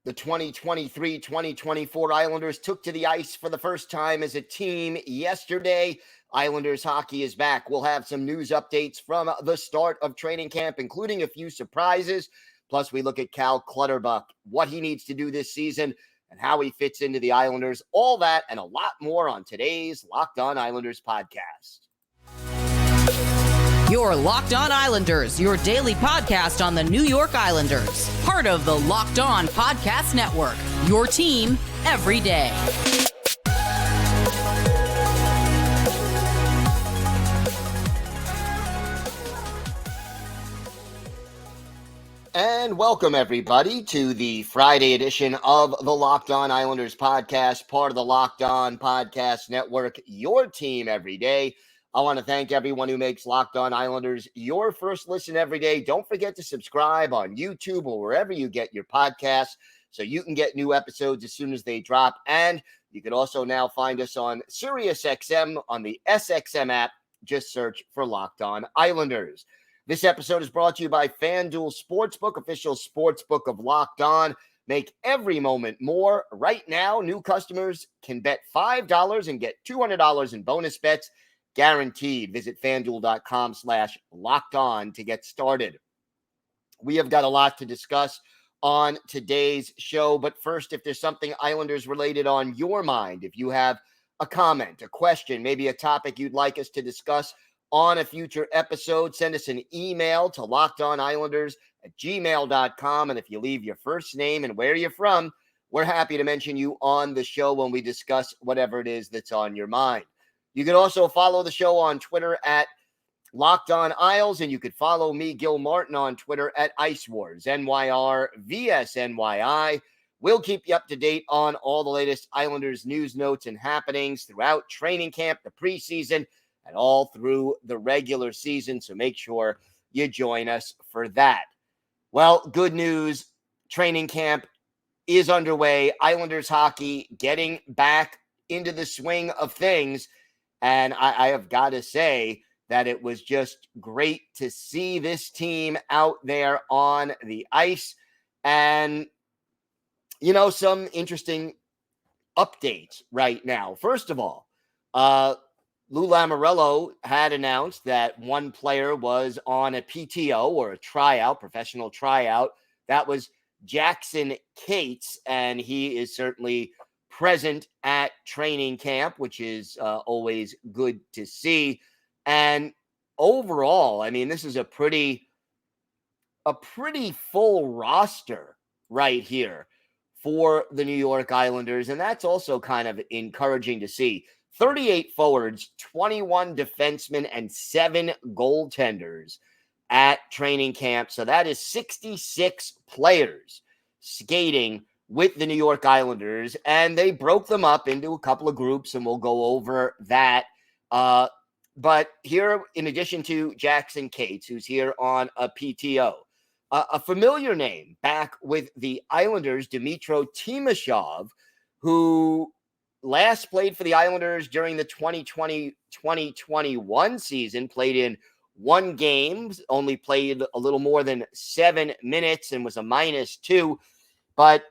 The 2023-2024 Islanders took to the ice for the first time as a team yesterday. Islanders hockey is back. We'll have some news updates from the start of training camp, including a few surprises. Plus, we look at Cal Clutterbuck, what he needs to do this season, and how he fits into the Islanders. All that and a lot more on today's Locked On Islanders podcast. Your Locked On Islanders, your daily podcast on the New York Islanders. Part of the Locked On Podcast Network, your team every day. And welcome, everybody, to the Friday edition of the Locked On Islanders podcast, part of the Locked On Podcast Network, your team every day. I want to thank everyone who makes Locked On Islanders your first listen every day. Don't forget to subscribe on YouTube or wherever you get your podcasts so you can get new episodes as soon as they drop. And you can also now find us on SiriusXM on the SXM app. Just search for Locked On Islanders. This episode is brought to you by FanDuel Sportsbook, official sportsbook of Locked On. Make every moment more. Right now, new customers can bet $5 and get $200 in bonus bets. Guaranteed. Visit FanDuel.com/LockedOn to get started. We have got a lot to discuss on today's show, but first, if there's something Islanders related on your mind, if you have a comment, a question, maybe a topic you'd like us to discuss on a future episode, send us an email to lockedonislanders@gmail.com. And if you leave your first name and where you're from, we're happy to mention you on the show when we discuss whatever it is that's on your mind. You can also follow the show on Twitter at Locked On Isles, and you could follow me, Gil Martin, on Twitter at Ice Wars, NYR_VSNYI. We'll keep you up to date on all the latest Islanders news, notes, and happenings throughout training camp, the preseason, and all through the regular season, so make sure you join us for that. Well, good news, training camp is underway. Islanders hockey getting back into the swing of things. And I have got to say that it was just great to see this team out there on the ice. And, you know, some interesting updates right now. First of all, Lou Lamoriello had announced that one player was on a PTO or a tryout, professional tryout. That was Jackson Cates, and he is certainly present at training camp, which is always good to see. And overall, I mean, this is a pretty full roster right here for the New York Islanders, and that's also kind of encouraging to see. 38 forwards, 21 defensemen, and 7 goaltenders at training camp. So that is 66 players skating with the New York Islanders, and they broke them up into a couple of groups, and we'll go over that. But here, in addition to Jackson Cates, who's here on a PTO, a familiar name back with the Islanders, Dmytro Timashov, who last played for the Islanders during the 2020-2021 season, played in 1 game, only played a little more than 7 minutes and was a -2. But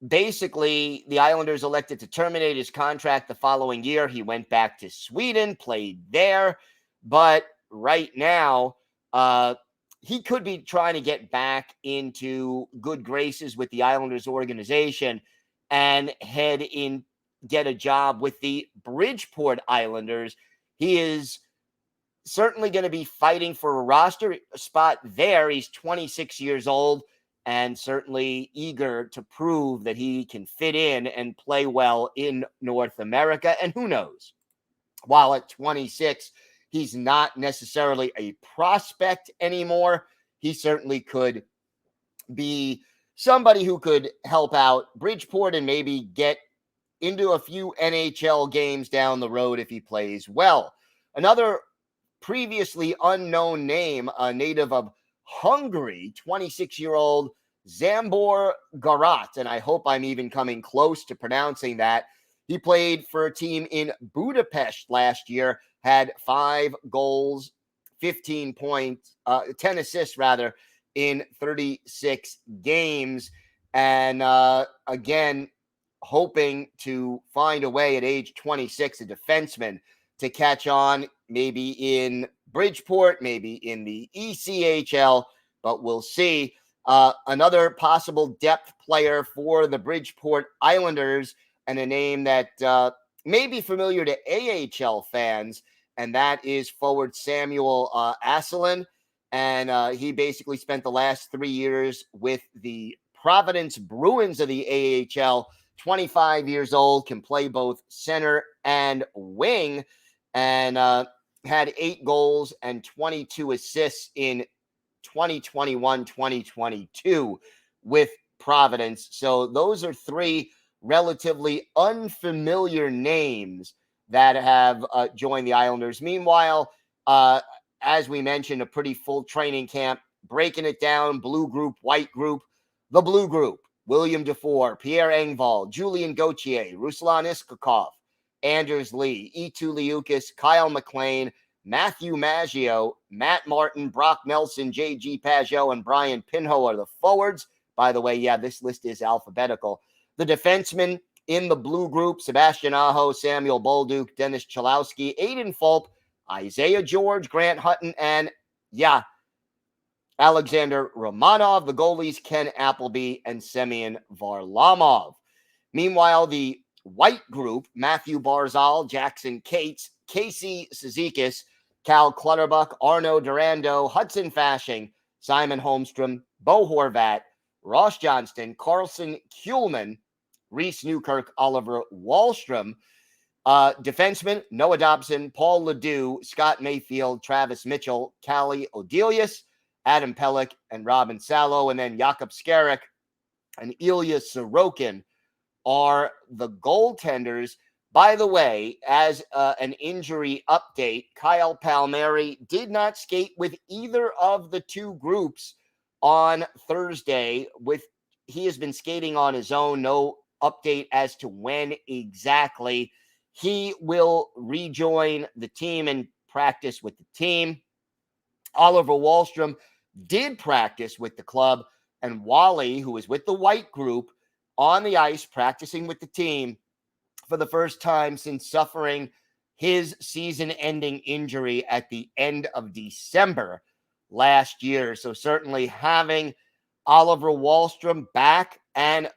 basically, the Islanders elected to terminate his contract the following year. He went back to Sweden, played there. But right now, he could be trying to get back into good graces with the Islanders organization and get a job with the Bridgeport Islanders. He is certainly going to be fighting for a roster spot there. He's 26 years old and certainly eager to prove that he can fit in and play well in North America. And who knows, while at 26, he's not necessarily a prospect anymore. He certainly could be somebody who could help out Bridgeport and maybe get into a few NHL games down the road if he plays well. Another previously unknown name, a native of Hungary, 26-year-old Zambor Garat, and I hope I'm even coming close to pronouncing that. He played for a team in Budapest last year, had 5 goals, 15 points, 10 assists rather, in 36 games. And again, hoping to find a way at age 26, a defenseman, to catch on, maybe in Bridgeport, maybe in the ECHL, but we'll see. Another possible depth player for the Bridgeport Islanders, and a name that may be familiar to AHL fans, and that is forward Samuel Asselin. And he basically spent the last 3 years with the Providence Bruins of the AHL. 25 years old, can play both center and wing, and had 8 goals and 22 assists in 2021-2022 with Providence. So those are 3 relatively unfamiliar names that have joined the Islanders. Meanwhile, as we mentioned, a pretty full training camp, breaking it down, blue group, white group. The blue group: William Dufour, Pierre Engvall, Julian Gauthier, Ruslan Iskakov, Anders Lee, Eetu Liukas, Kyle McLean, Matthew Maggio, Matt Martin, Brock Nelson, J.G. Pajot, and Brian Pinho are the forwards. By the way, yeah, this list is alphabetical. The defensemen in the blue group: Sebastian Aho, Samuel Bolduc, Dennis Chalowski, Aiden Fulp, Isaiah George, Grant Hutton, and Alexander Romanov. The goalies: Ken Appleby and Semyon Varlamov. Meanwhile, the white group: Matthew Barzal, Jackson Cates, Casey Cizikas, Cal Clutterbuck, Arno Durando, Hudson Fasching, Simon Holmstrom, Bo Horvat, Ross Johnston, Carlson Kuhlman, Reese Newkirk, Oliver Wallstrom. Defensemen: Noah Dobson, Paul Ledoux, Scott Mayfield, Travis Mitchell, Callie Odelius, Adam Pellick, and Robin Salo. And then Jakub Skarek and Ilya Sorokin are the goaltenders. By the way, as an injury update, Kyle Palmieri did not skate with either of the 2 groups on Thursday. He has been skating on his own. No update as to when exactly he will rejoin the team and practice with the team. Oliver Wallstrom did practice with the club, and Wally, who is with the white group, on the ice practicing with the team for the first time since suffering his season-ending injury at the end of December last year. So certainly having Oliver Wallstrom back on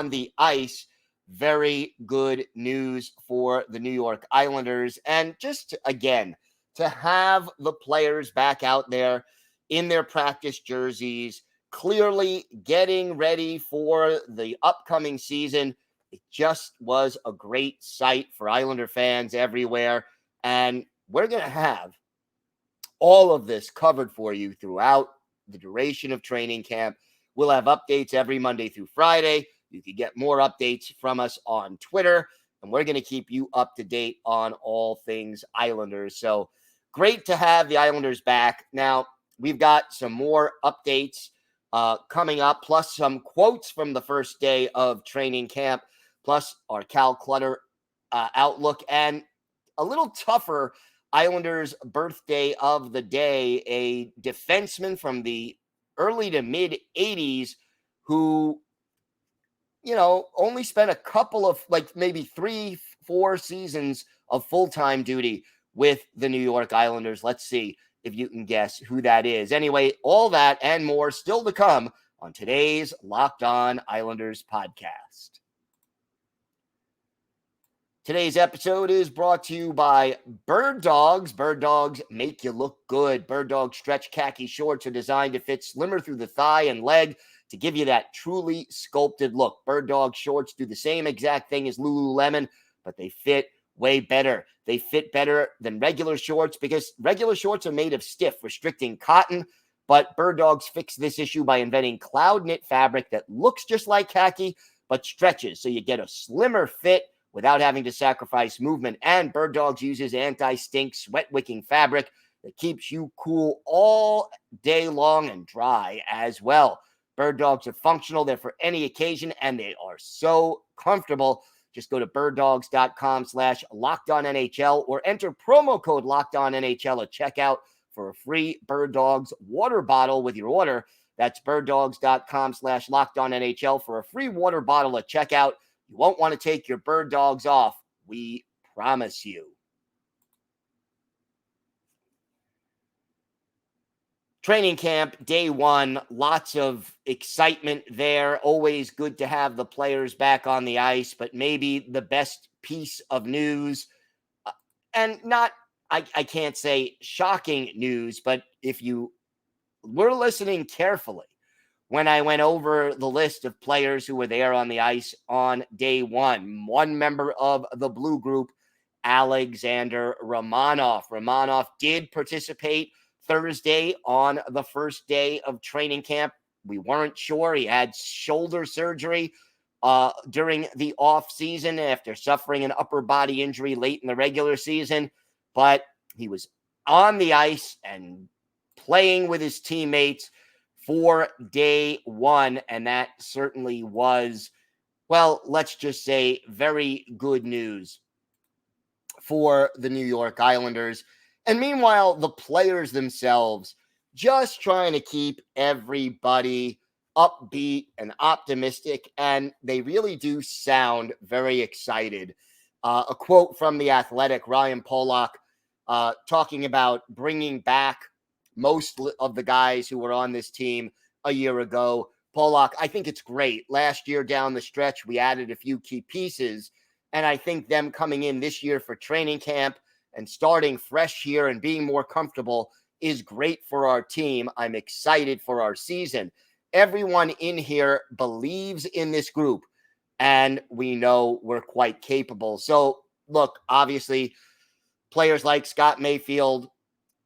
the ice, very good news for the New York Islanders. And just, again, to have the players back out there in their practice jerseys, clearly getting ready for the upcoming season, it just was a great sight for Islander fans everywhere. And we're going to have all of this covered for you throughout the duration of training camp. We'll have updates every Monday through Friday. You can get more updates from us on Twitter, and we're going to keep you up to date on all things Islanders. So great to have the Islanders back. Now, we've got some more updates coming up, plus some quotes from the first day of training camp, plus our Cal Clutter outlook, and a little tougher Islanders birthday of the day, a defenseman from the early to mid 80s who, only spent a couple of, maybe 3-4 seasons of full-time duty with the New York Islanders. Let's see if you can guess who that is. Anyway, all that and more still to come on today's Locked On Islanders podcast. Today's episode is brought to you by Birddogs. Birddogs make you look good. Birddogs stretch khaki shorts are designed to fit slimmer through the thigh and leg to give you that truly sculpted look. Birddogs shorts do the same exact thing as Lululemon, but they fit way better. They fit better than regular shorts because regular shorts are made of stiff, restricting cotton. But Birddogs fixed this issue by inventing cloud knit fabric that looks just like khaki, but stretches so you get a slimmer fit without having to sacrifice movement. And Birddogs uses anti-stink, sweat-wicking fabric that keeps you cool all day long and dry as well. Birddogs are functional. They're for any occasion, and they are so comfortable. Just go to birddogs.com/LockedOnNHL or enter promo code LockedOnNHL at checkout for a free Birddogs water bottle with your order. That's birddogs.com/LockedOnNHL for a free water bottle at checkout. You won't want to take your Bird Dogs off. We promise you. Training camp, day one, lots of excitement there. Always good to have the players back on the ice, but maybe the best piece of news, and not, I can't say shocking news, but if you were listening carefully when I went over the list of players who were there on the ice on day one member of the blue group, Alexander Romanov. Romanov did participate Thursday on the first day of training camp. We weren't sure. He had shoulder surgery during the offseason after suffering an upper body injury late in the regular season, but he was on the ice and playing with his teammates for day one, and that certainly was, well, let's just say very good news for the New York Islanders. And meanwhile, the players themselves just trying to keep everybody upbeat and optimistic, and they really do sound very excited. A quote from The Athletic, Ryan Pollock, talking about bringing back most of the guys who were on this team a year ago. Pollock, I think it's great. Last year down the stretch, we added a few key pieces, and I think them coming in this year for training camp and starting fresh here and being more comfortable is great for our team. I'm excited for our season. Everyone in here believes in this group, and we know we're quite capable. So, look, obviously, players like Scott Mayfield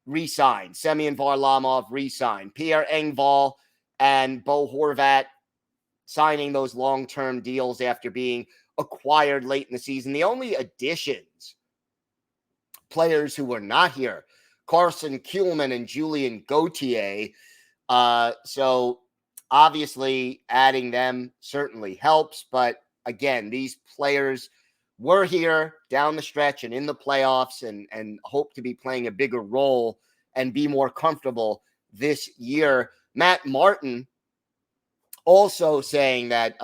re-signed, Semyon Varlamov re-signed, Pierre Engvall and Bo Horvat signing those long-term deals after being acquired late in the season. The only additions, players who were not here, Carson Kuhlman and Julian Gauthier. So obviously adding them certainly helps. But again, these players were here down the stretch and in the playoffs and hope to be playing a bigger role and be more comfortable this year. Matt Martin also saying that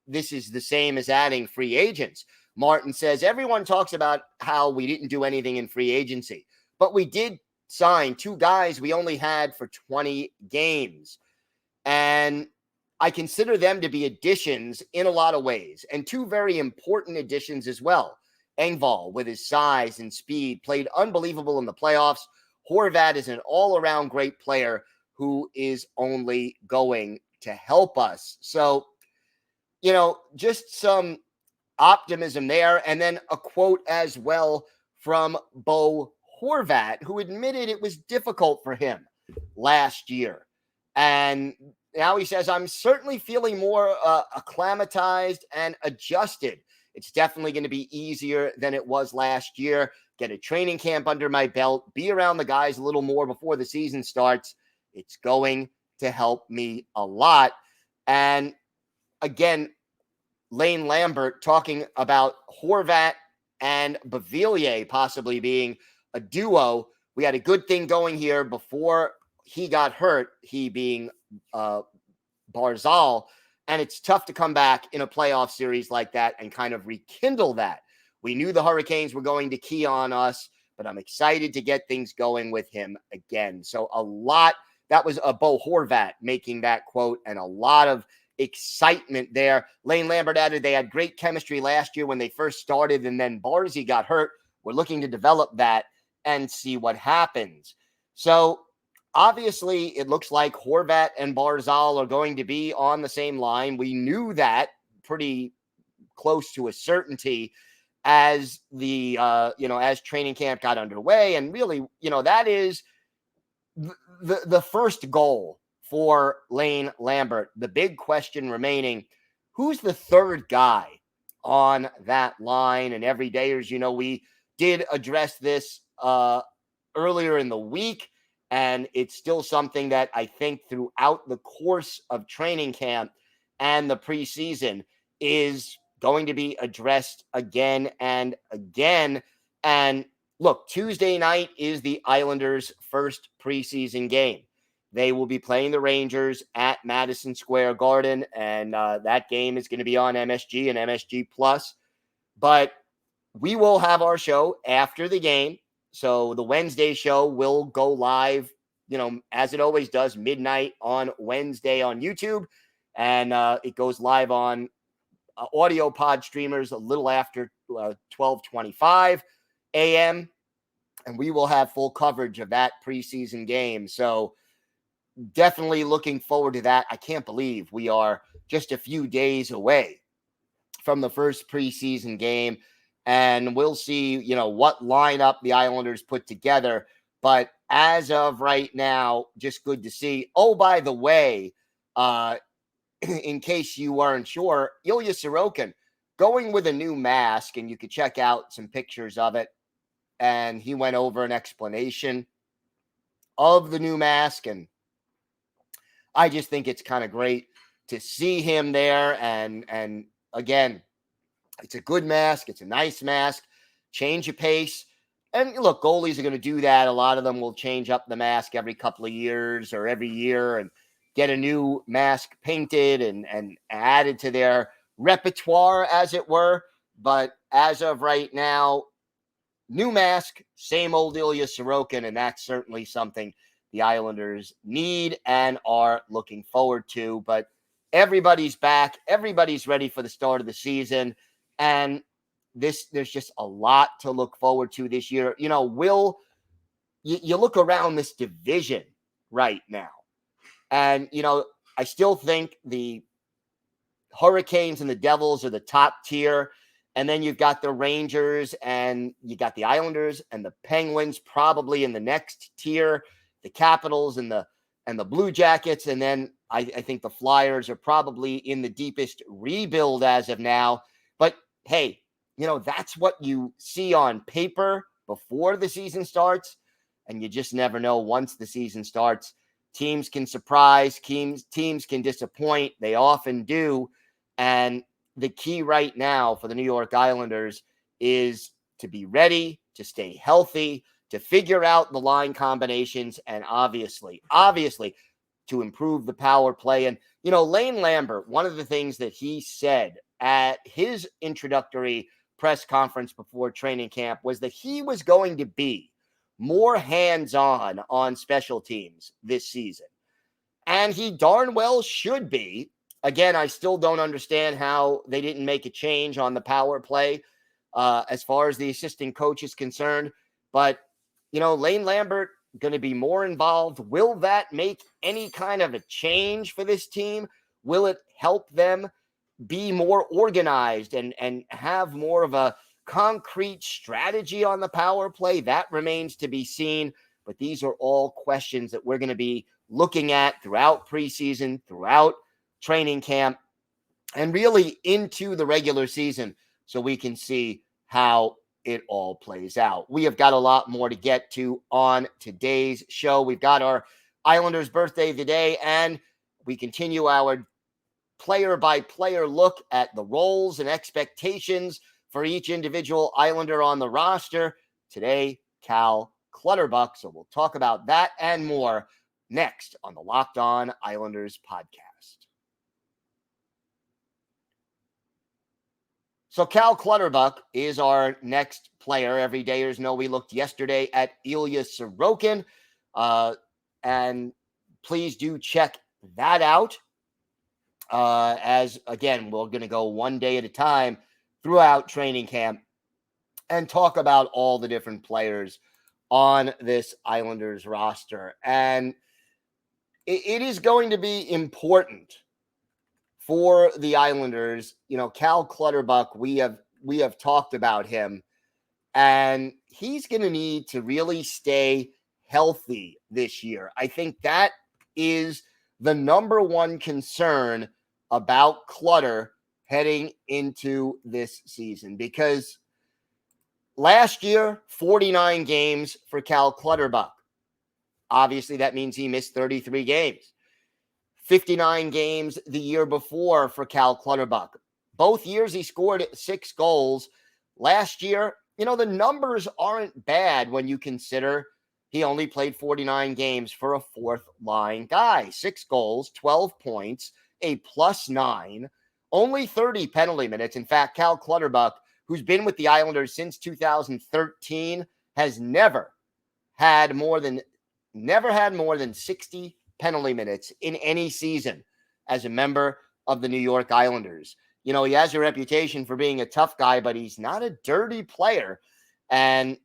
this is the same as adding free agents. Martin says, everyone talks about how we didn't do anything in free agency, but we did sign two guys we only had for 20 games. And I consider them to be additions in a lot of ways, and two very important additions as well. Engvall, with his size and speed, played unbelievable in the playoffs. Horvat is an all-around great player who is only going to help us. So, you know, just some optimism there. And then a quote as well from Bo Horvat, who admitted it was difficult for him last year. And now he says, I'm certainly feeling more acclimatized and adjusted. It's definitely going to be easier than it was last year. Get a training camp under my belt, be around the guys a little more before the season starts. It's going to help me a lot. And again, Lane Lambert talking about Horvat and Beauvillier possibly being a duo. We had a good thing going here before he got hurt, he being Barzal, and it's tough to come back in a playoff series like that and kind of rekindle that. We knew the Hurricanes were going to key on us, but I'm excited to get things going with him again. So a lot, that was a Bo Horvat making that quote, and a lot of excitement there. Lane Lambert added they had great chemistry last year when they first started, and then Barzy got hurt. We're looking to develop that and see what happens. So obviously, it looks like Horvat and Barzal are going to be on the same line. We knew that pretty close to a certainty as the as training camp got underway, and really, that is the first goal for Lane Lambert. The big question remaining: who's the third guy on that line? And every day, as you know, we did address this earlier in the week. And it's still something that I think throughout the course of training camp and the preseason is going to be addressed again and again. And look, Tuesday night is the Islanders' first preseason game. They will be playing the Rangers at Madison Square Garden, and that game is going to be on MSG and MSG Plus. But we will have our show after the game. So the Wednesday show will go live, as it always does, midnight on Wednesday on YouTube. And it goes live on audio pod streamers a little after 12:25 a.m. And we will have full coverage of that preseason game. So definitely looking forward to that. I can't believe we are just a few days away from the first preseason game. And we'll see, what lineup the Islanders put together. But as of right now, just good to see. Oh, by the way, in case you weren't sure, Ilya Sorokin going with a new mask, and you could check out some pictures of it. And he went over an explanation of the new mask. And I just think it's kind of great to see him there. And again, it's a good mask. It's a nice mask. Change of pace. And look, goalies are going to do that. A lot of them will change up the mask every couple of years or every year and get a new mask painted and added to their repertoire, as it were. But as of right now, new mask, same old Ilya Sorokin, and that's certainly something the Islanders need and are looking forward to. But everybody's back. Everybody's ready for the start of the season. And there's just a lot to look forward to this year. You look around this division right now, and, I still think the Hurricanes and the Devils are the top tier. And then you've got the Rangers and you got the Islanders and the Penguins probably in the next tier, the Capitals and the Blue Jackets. And then I think the Flyers are probably in the deepest rebuild as of now. But hey, that's what you see on paper before the season starts. And you just never know once the season starts. Teams can surprise, teams can disappoint. They often do. And the key right now for the New York Islanders is to be ready, to stay healthy, to figure out the line combinations, and obviously to improve the power play. And, Lane Lambert, one of the things that he said at his introductory press conference before training camp was that he was going to be more hands-on on special teams this season. And he darn well should be. Again, I still don't understand how they didn't make a change on the power play as far as the assistant coach is concerned. But, Lane Lambert going to be more involved. Will that make any kind of a change for this team? Will it help them be more organized and have more of a concrete strategy on the power play? That remains to be seen. But these are all questions that we're going to be looking at throughout preseason, throughout training camp, and really into the regular season so we can see how it all plays out. We have got a lot more to get to on today's show. We've got our Islanders birthday today, and we continue our player-by-player look at the roles and expectations for each individual Islander on the roster. Today, Cal Clutterbuck. So we'll talk about that and more next on the Locked On Islanders podcast. So Cal Clutterbuck is our next player. Everydayers know we looked yesterday at Ilya Sorokin. And please do check that out. As, again, we're going to go one day at a time throughout training camp and talk about all the different players on this Islanders roster. And it is going to be important for the Islanders. Cal Clutterbuck, we have talked about him, and he's going to need to really stay healthy this year. I think that is the number one concern about Clutter heading into this season, because last year, 49 games for Cal Clutterbuck. Obviously, that means he missed 33 games. 59 games the year before for Cal Clutterbuck. Both years he scored 6 goals. Last year, the numbers aren't bad when you consider he only played 49 games for a fourth-line guy. 6 goals, 12 points, a +9, only 30 penalty minutes. In fact, Cal Clutterbuck, who's been with the Islanders since 2013, has never had more than 60 penalty minutes in any season as a member of the New York Islanders. He has a reputation for being a tough guy, but he's not a dirty player. And,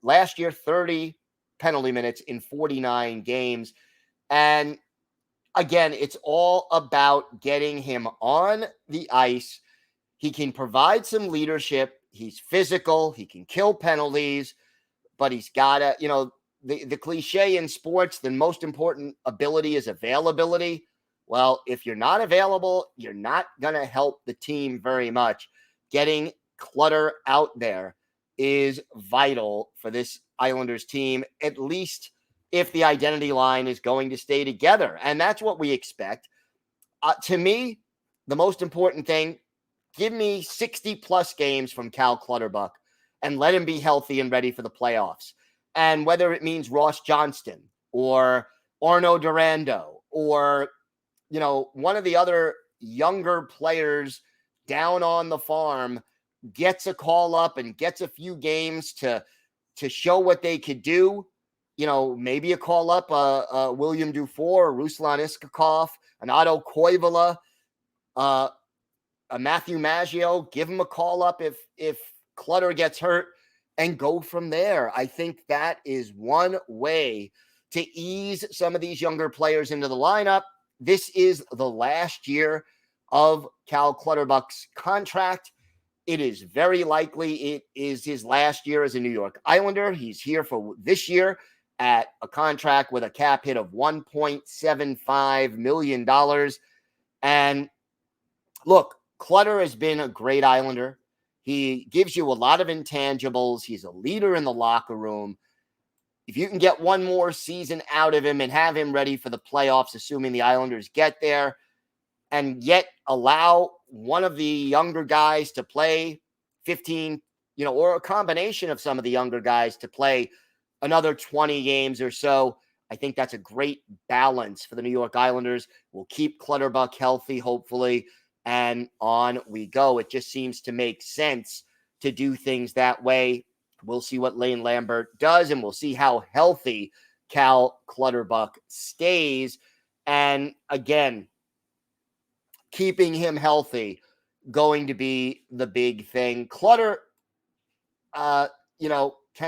last year, 30 penalty minutes in 49 games. And again, it's all about getting him on the ice. He can provide some leadership. He's physical. He can kill penalties, but he's got to, the cliche in sports, the most important ability is availability. Well, if you're not available, you're not going to help the team very much. Getting Clutter out there is vital for this Islanders team, at least if the identity line is going to stay together. And that's what we expect. To me, the most important thing, give me 60-plus games from Cal Clutterbuck and let him be healthy and ready for the playoffs. And whether it means Ross Johnston or Arno Durando or, one of the other younger players down on the farm gets a call up and gets a few games to show what they could do. Maybe a call up, William Dufour, Ruslan Iskakov, an Otto Koivula, a Matthew Maggio. Give him a call up if Clutter gets hurt and go from there. I think that is one way to ease some of these younger players into the lineup. This is the last year of Cal Clutterbuck's contract. It is very likely it is his last year as a New York Islander. He's here for this year at a contract with a cap hit of $1.75 million. And look, Clutter has been a great Islander. He gives you a lot of intangibles. He's a leader in the locker room. If you can get one more season out of him and have him ready for the playoffs, assuming the Islanders get there, and yet allow one of the younger guys to play 15, or a combination of some of the younger guys to play another 20 games or so, I think that's a great balance for the New York Islanders. We'll keep Clutterbuck healthy, hopefully, and on we go. It just seems to make sense to do things that way. We'll see what Lane Lambert does, and we'll see how healthy Cal Clutterbuck stays. And again, keeping him healthy going to be the big thing. Clutter, can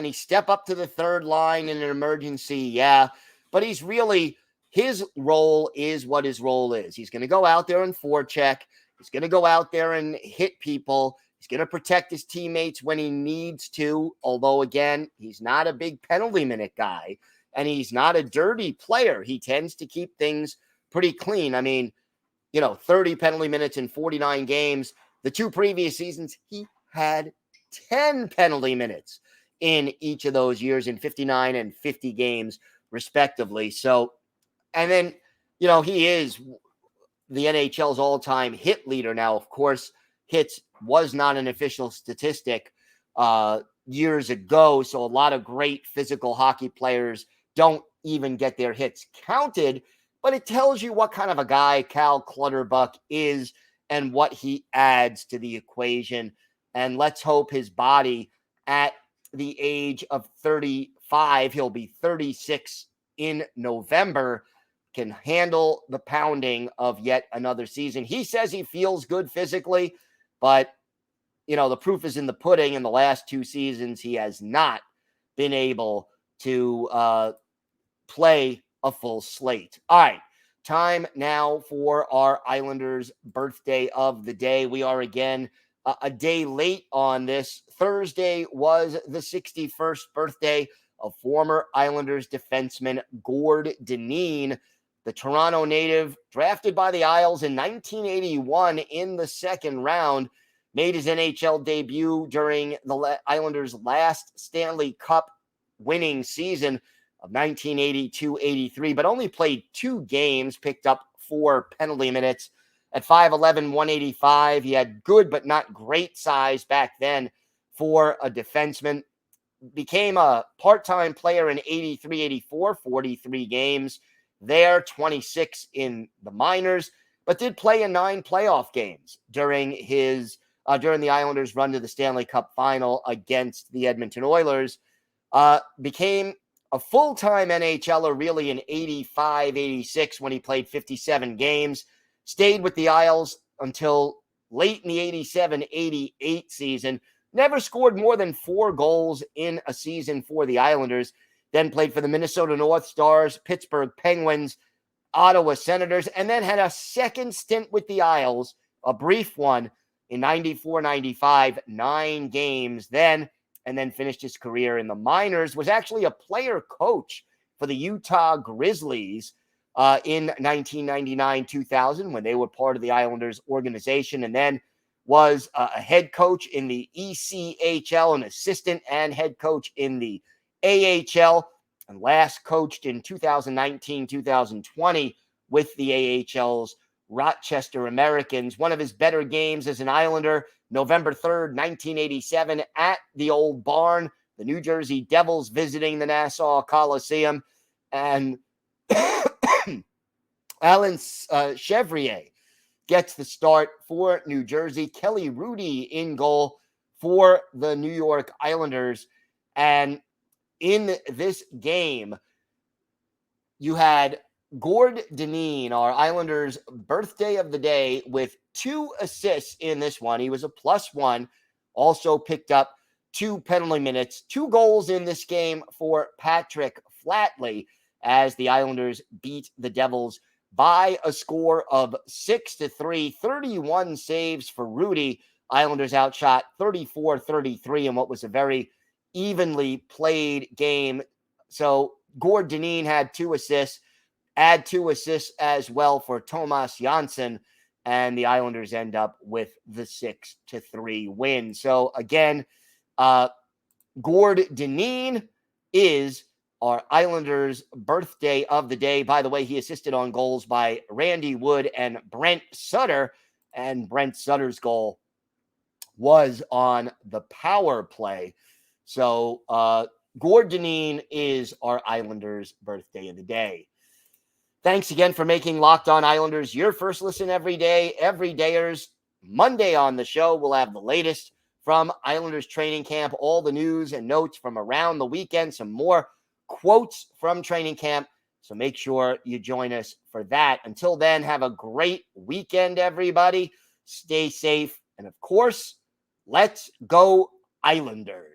he step up to the third line in an emergency? Yeah, but his role is what his role is. He's going to go out there and forecheck. He's going to go out there and hit people. He's going to protect his teammates when he needs to, although, again, he's not a big penalty minute guy, and he's not a dirty player. He tends to keep things pretty clean. I mean, 30 penalty minutes in 49 games. The 2 previous seasons, he had 10 penalty minutes in each of those years in 59 and 50 games, respectively. So, and then, he is the NHL's all-time hit leader. Now, of course, hits was not an official statistic years ago, so a lot of great physical hockey players don't even get their hits counted, but it tells you what kind of a guy Cal Clutterbuck is and what he adds to the equation. And let's hope his body at the age of 35, he'll be 36 in November, can handle the pounding of yet another season. He says he feels good physically, but, the proof is in the pudding. In the last 2 seasons, he has not been able to play a full slate. All right, time now for our Islanders birthday of the day. We are again a day late on this. Thursday was the 61st birthday of former Islanders defenseman Gord Dineen, the Toronto native, drafted by the Isles in 1981 in the second round, made his NHL debut during the Islanders' last Stanley Cup winning season of 1982-83, but only played 2 games, picked up 4 penalty minutes. At 5'11", 185, he had good but not great size back then for a defenseman. became a part-time player in 83-84, 43 games there, 26 in the minors, but did play in 9 playoff games during the Islanders' run to the Stanley Cup final against the Edmonton Oilers. Became a full-time NHLer really in 85-86 when he played 57 games. Stayed with the Isles until late in the 87-88 season. Never scored more than 4 goals in a season for the Islanders. Then played for the Minnesota North Stars, Pittsburgh Penguins, Ottawa Senators, and then had a second stint with the Isles, a brief one in 94-95, 9 games then, and then finished his career in the minors. Was actually a player coach for the Utah Grizzlies in 1999-2000 when they were part of the Islanders organization, and then was a head coach in the ECHL, an assistant and head coach in the AHL, and last coached in 2019-2020 with the AHL's Rochester Americans. One of his better games as an Islander, November 3rd, 1987, at the Old Barn, the New Jersey Devils visiting the Nassau Coliseum, and Alan Chevrier gets the start for New Jersey. Kelly Rudy in goal for the New York Islanders. And in this game, you had Gord Dineen, our Islanders' birthday of the day, with 2 assists in this one. He was a +1, also picked up 2 penalty minutes, 2 goals in this game for Patrick Flatley as the Islanders beat the Devils by a score of 6-3, 31 saves for Rudy. Islanders outshot 34-33 in what was a very evenly played game. So Gord Dineen had 2 assists, add 2 assists as well for Tomas Jansson, and the Islanders end up with the 6-3 win. So again, Gord Dineen is our Islanders' birthday of the day. By the way, he assisted on goals by Randy Wood and Brent Sutter, and Brent Sutter's goal was on the power play. So Gord Dineen is our Islanders' birthday of the day. Thanks again for making Locked On Islanders your first listen every day. Everydayers, Monday on the show, we'll have the latest from Islanders training camp, all the news and notes from around the weekend, some more quotes from training camp. So make sure you join us for that. Until then, have a great weekend, everybody. Stay safe. And of course, let's go Islanders.